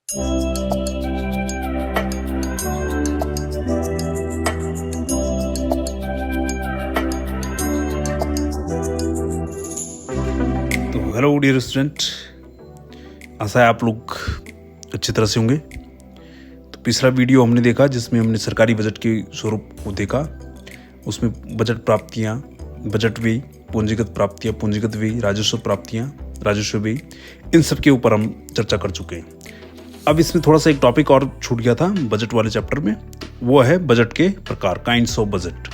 तो hello dear student, आशा है आप लोग अच्छी तरह से होंगे। तो पिछला वीडियो हमने देखा जिसमें हमने सरकारी बजट के स्वरूप को देखा। उसमें बजट प्राप्तियाँ, बजट व्यय, पूंजीगत प्राप्तियाँ, पूंजीगत व्यय, राजस्व प्राप्तियाँ, राजस्व व्यय, इन सब के ऊपर हम चर्चा कर चुके हैं। अब इसमें थोड़ा सा एक टॉपिक और छूट गया था बजट वाले चैप्टर में, वो है बजट के प्रकार, काइंड्स ऑफ बजट।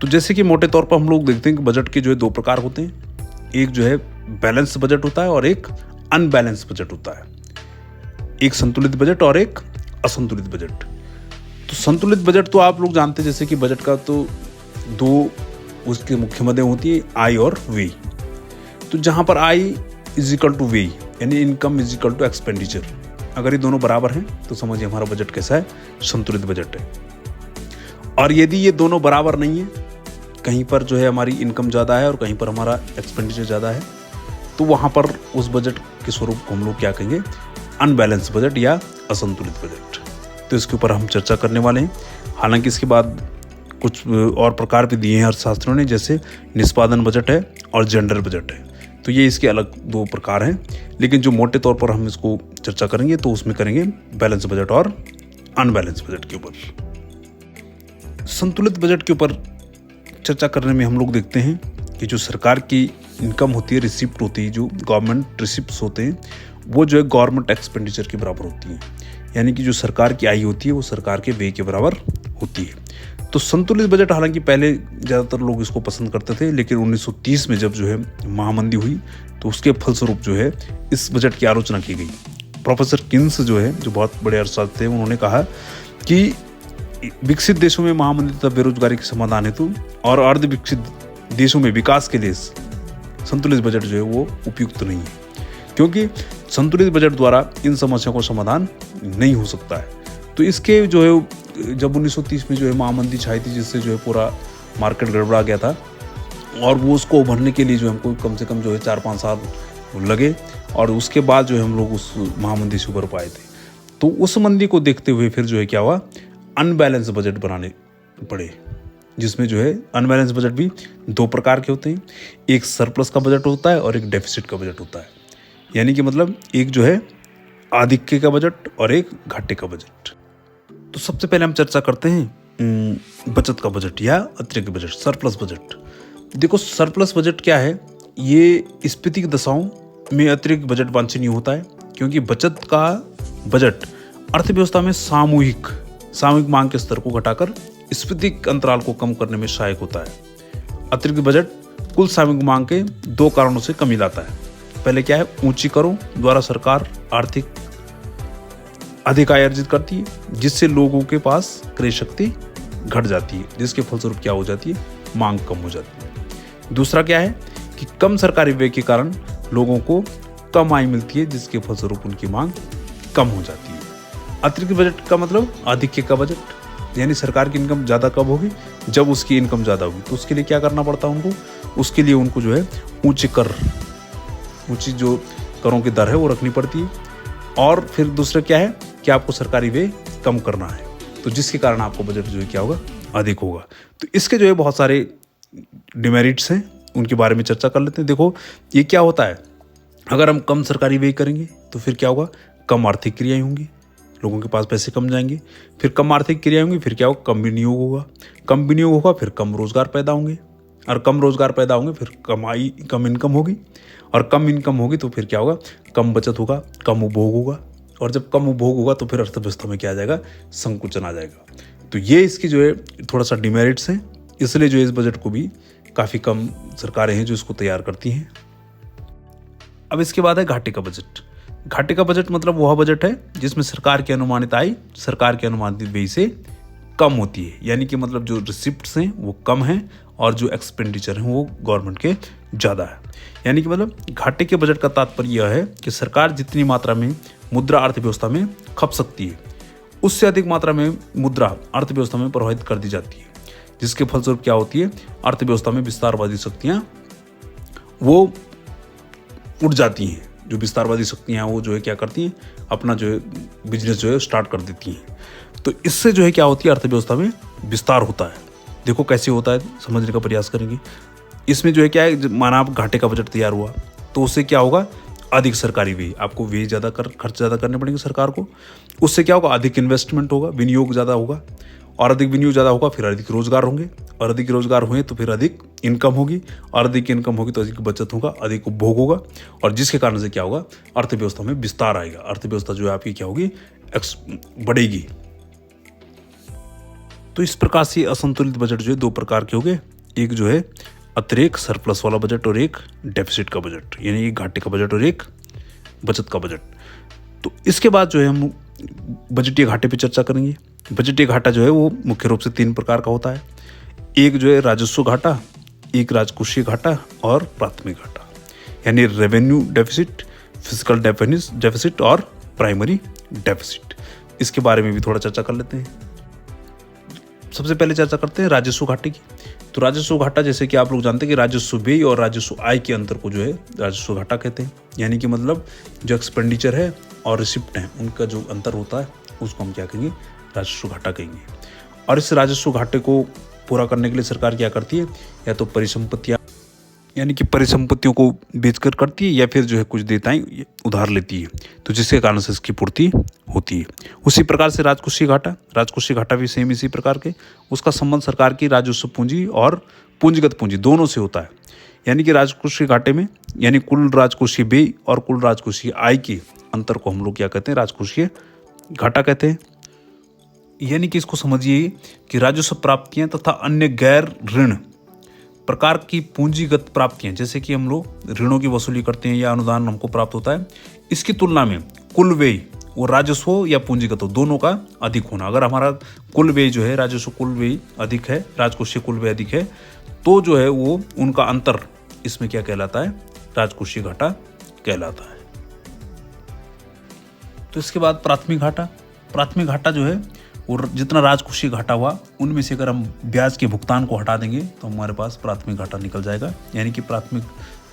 तो जैसे कि मोटे तौर पर हम लोग देखते हैं कि बजट के जो है दो प्रकार होते हैं। एक जो है बैलेंस बजट होता है और एक अनबैलेंस बजट होता है। एक संतुलित बजट और एक असंतुलित बजट। तो संतुलित बजट तो आप लोग जानते हैं, जैसे कि बजट का तो दो उसके मुख्य मदें होती है, आय और व्यय। तो जहां पर आय इज इक्वल टू व्यय, यानी income is equal to expenditure, अगर ये दोनों बराबर हैं तो समझिए हमारा बजट कैसा है, संतुलित बजट है। और यदि ये दोनों बराबर नहीं है, कहीं पर जो है हमारी इनकम ज़्यादा है और कहीं पर हमारा एक्सपेंडिचर ज़्यादा है, तो वहाँ पर उस बजट के स्वरूप को हम लोग क्या कहेंगे, अनबैलेंस बजट या असंतुलित बजट। तो इसके ऊपर हम चर्चा करने वाले हैं। हालांकि इसके बाद कुछ और प्रकार भी दिए हैं अर्थशास्त्रियों ने, जैसे निष्पादन बजट है और जेंडर बजट है। तो ये इसके अलग दो प्रकार हैं, लेकिन जो मोटे तौर पर हम इसको चर्चा करेंगे तो उसमें करेंगे बैलेंस बजट और अनबैलेंस बजट के ऊपर। संतुलित बजट के ऊपर चर्चा करने में हम लोग देखते हैं कि जो सरकार की इनकम होती है, रिसिप्ट होती है, जो गवर्नमेंट रिसिप्ट्स होते हैं, वो जो है गवर्नमेंट एक्सपेंडिचर के बराबर होती है। यानी कि जो सरकार की आय होती है वो सरकार के व्यय के बराबर होती है। तो संतुलित बजट हालांकि पहले ज़्यादातर लोग इसको पसंद करते थे, लेकिन 1930 में जब जो है महामंदी हुई तो उसके फलस्वरूप जो है इस बजट की आलोचना की गई। प्रोफेसर किन्स जो है, जो बहुत बड़े अर्थशास्त्री थे, उन्होंने कहा कि विकसित देशों में महामंदी तथा बेरोजगारी के समाधान हेतु और अर्ध विकसित देशों में विकास के लिए संतुलित बजट जो है वो उपयुक्त नहीं है, क्योंकि संतुलित बजट द्वारा इन समस्याओं को समाधान नहीं हो सकता है। तो इसके जो है जब 1930 में जो है महामंदी छाई थी, जिससे जो है पूरा मार्केट गड़बड़ा गया था, और वो उसको उभरने के लिए जो हमको कम से कम जो है 4-5 साल लगे, और उसके बाद जो है हम लोग उस महामंदी से उभर पाए थे। तो उस मंदी को देखते हुए फिर जो है क्या हुआ, अनबैलेंस बजट बनाने पड़े, जिसमें जो है अनबैलेंस बजट भी दो प्रकार के होते हैं। एक सरप्लस का बजट होता है और एक डेफिसिट का बजट होता है। यानी कि मतलब एक जो है आधिक्य का बजट और एक घाटे का बजट। तो सबसे पहले हम चर्चा करते हैं बचत का बजट या अतिरिक्त बजट, सरप्लस बजट। देखो सरप्लस बजट क्या है, ये स्फीति दशाओं में अतिरिक्त बजट वांछनीय होता है, क्योंकि बचत का बजट अर्थव्यवस्था में सामूहिक मांग के स्तर को घटाकर स्फीति अंतराल को कम करने में सहायक होता है। अतिरिक्त बजट कुल सामूहिक मांग के दो कारणों से कमी लाता है। पहले क्या है, ऊंची करों द्वारा सरकार आर्थिक अधिक आय अर्जित करती है, जिससे लोगों के पास क्रय शक्ति घट जाती है, जिसके फलस्वरूप क्या हो जाती है, मांग कम हो जाती है। दूसरा क्या है कि कम सरकारी व्यय के कारण लोगों को कम आय मिलती है, जिसके फलस्वरूप उनकी मांग कम हो जाती है। अतिरिक्त बजट का मतलब आधिक्य का बजट, यानी सरकार की इनकम ज़्यादा कब होगी, जब उसकी इनकम ज़्यादा होगी। तो उसके लिए क्या करना पड़ता है उनको, उसके लिए उनको जो है ऊंची जो करों की दर है वो रखनी पड़ती है। और फिर दूसरा क्या है कि आपको सरकारी व्यय कम करना है, तो जिसके कारण आपको बजट जो है क्या होगा, अधिक होगा। तो इसके जो है बहुत सारे डिमेरिट्स हैं, उनके बारे में चर्चा कर लेते हैं। देखो ये क्या होता है, अगर हम कम सरकारी व्यय करेंगे तो फिर क्या होगा, कम आर्थिक क्रियाएं होंगी, लोगों के पास पैसे कम जाएंगे, फिर कम आर्थिक क्रिया होंगी, फिर क्या होगा, कम विनियोग होगा, कम विनियोग होगा, फिर कम रोजगार पैदा होंगे, और कम रोजगार पैदा होंगे फिर कम इनकम होगी, और कम इनकम होगी तो फिर क्या होगा, कम बचत होगा, कम उपभोग होगा, और जब कम उपभोग होगा तो फिर अर्थव्यवस्था में क्या आ जाएगा, संकुचन आ जाएगा। तो ये इसकी जो है थोड़ा सा डिमेरिट्स हैं, इसलिए जो इस बजट को भी काफ़ी कम सरकारें हैं जो इसको तैयार करती हैं। अब इसके बाद है घाटे का बजट। घाटे का बजट मतलब वह बजट है जिसमें सरकार की अनुमानित आय सरकार के अनुमानित व्यय से कम होती है। यानी कि मतलब जो रिसिप्ट्स हैं वो कम हैं और जो एक्सपेंडिचर हैं वो गवर्नमेंट के ज़्यादा है। यानी कि मतलब घाटे के बजट का तात्पर्य यह है कि सरकार जितनी मात्रा में मुद्रा अर्थव्यवस्था में खप सकती है, उससे अधिक मात्रा में मुद्रा अर्थव्यवस्था में प्रवाहित कर दी जाती है, जिसके फलस्वरूप क्या होती है, अर्थव्यवस्था में विस्तारवादी शक्तियाँ वो उठ जाती हैं, जो विस्तारवादी शक्तियाँ हैं वो जो है क्या करती हैं, अपना जो है बिजनेस जो है स्टार्ट कर देती हैं। तो इससे जो है क्या होती है, अर्थव्यवस्था में विस्तार होता है। देखो कैसे होता है, समझने का प्रयास करेंगे। इसमें जो है क्या है, माना आप घाटे का बजट तैयार हुआ तो उससे क्या होगा, अधिक सरकारी व्यय, आपको व्यय ज़्यादा खर्च ज़्यादा करने पड़ेंगे सरकार को। उससे क्या होगा, अधिक इन्वेस्टमेंट होगा, विनियोग ज़्यादा होगा, और अधिक विनियोग ज़्यादा होगा फिर अधिक रोजगार होंगे, और अधिक रोजगार हुए तो फिर अधिक इनकम होगी, और अधिक इनकम होगी तो अधिक बचत होगा, अधिक उपभोग होगा, और जिसके कारण से क्या होगा, अर्थव्यवस्था में विस्तार आएगा। अर्थव्यवस्था जो है आपकी क्या होगी, बढ़ेगी। तो इस प्रकार से असंतुलित बजट जो है दो प्रकार के हो गए, एक जो है अतिरेक सरप्लस वाला बजट और एक डेफिसिट का बजट, यानी एक घाटे का बजट और एक बचत का बजट। तो इसके बाद जो है हम बजटीय घाटे पे चर्चा करेंगे। बजटीय घाटा जो है वो मुख्य रूप से 3 प्रकार का होता है। एक जो है राजस्व घाटा, एक राजकोषीय घाटा और प्राथमिक घाटा, यानी रेवेन्यू डेफिसिट, फिजिकल डेफिसिट और प्राइमरी डेफिसिट। इसके बारे में भी थोड़ा चर्चा कर लेते हैं। सबसे पहले चर्चा करते हैं राजस्व घाटे की। तो राजस्व घाटा, जैसे कि आप लोग जानते हैं कि राजस्व व्यय और राजस्व आय के अंतर को जो है राजस्व घाटा कहते हैं। यानी कि मतलब जो एक्सपेंडिचर है और रिसिप्ट है उनका जो अंतर होता है उसको हम क्या कहेंगे, राजस्व घाटा कहेंगे। और इस राजस्व घाटे को पूरा करने के लिए सरकार क्या करती है, या तो परिसंपत्तियाँ, यानी कि परिसंपत्तियों को बेचकर करती है, या फिर जो है कुछ देयताएं उधार लेती है, तो जिसके कारण से इसकी पूर्ति होती है। उसी प्रकार से राजकोषीय घाटा भी सेम इसी प्रकार के, उसका संबंध सरकार की राजस्व पूंजी और पूंजीगत पूंजी दोनों से होता है। यानी कि राजकोषीय घाटे में, यानी कुल राजकोषीय व्यय और कुल राजकोषीय आय के अंतर को हम लोग क्या कहते हैं, राजकोषीय घाटा कहते हैं। यानी कि इसको समझिए कि राजस्व प्राप्तियां तथा अन्य गैर ऋण प्रकार की पूंजीगत प्राप्तियां, जैसे कि हम लोग ऋणों की वसूली करते हैं या अनुदान हमको प्राप्त होता है, इसकी तुलना में कुल व्यय, वो राजस्व हो या पूंजीगत हो, दोनों का अधिक होना। अगर हमारा कुल व्यय जो है, राजस्व कुल व्यय अधिक है, राजकोषीय कुल व्यय अधिक है, तो जो है वो उनका अंतर इसमें क्या कहलाता है, राजकोषीय घाटा कहलाता है। तो इसके बाद प्राथमिक घाटा जो है, और जितना राजकोषीय घाटा हुआ उनमें से अगर हम ब्याज के भुगतान को हटा देंगे तो हमारे पास प्राथमिक घाटा निकल जाएगा। यानी कि प्राथमिक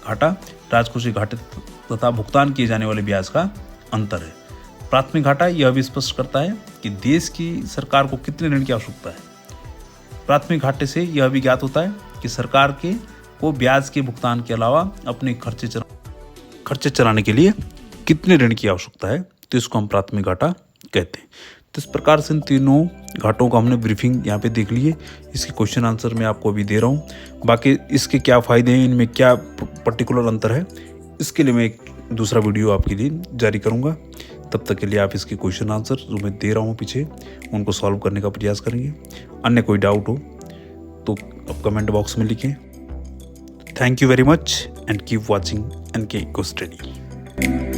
घाटा राजकोषीय घाटे तथा भुगतान किए जाने वाले ब्याज का अंतर है। प्राथमिक घाटा यह भी स्पष्ट करता है कि देश की सरकार को कितने ऋण की आवश्यकता है। प्राथमिक घाटे से यह भी ज्ञात होता है कि सरकार को ब्याज के भुगतान के अलावा अपने खर्चे चलाने के लिए कितने ऋण की आवश्यकता है, तो इसको हम प्राथमिक घाटा कहते हैं। तो इस प्रकार से इन तीनों घाटों का हमने ब्रीफिंग यहाँ पे देख ली है। इसके क्वेश्चन आंसर मैं आपको अभी दे रहा हूँ। बाकी इसके क्या फ़ायदे हैं, इनमें क्या पर्टिकुलर अंतर है, इसके लिए मैं एक दूसरा वीडियो आपके लिए जारी करूँगा। तब तक के लिए आप इसके क्वेश्चन आंसर जो मैं दे रहा हूँ पीछे, उनको सॉल्व करने का प्रयास करेंगे। अन्य कोई डाउट हो तो आप कमेंट बॉक्स में लिखें। Thank you very much and keep watching NK Eco Study।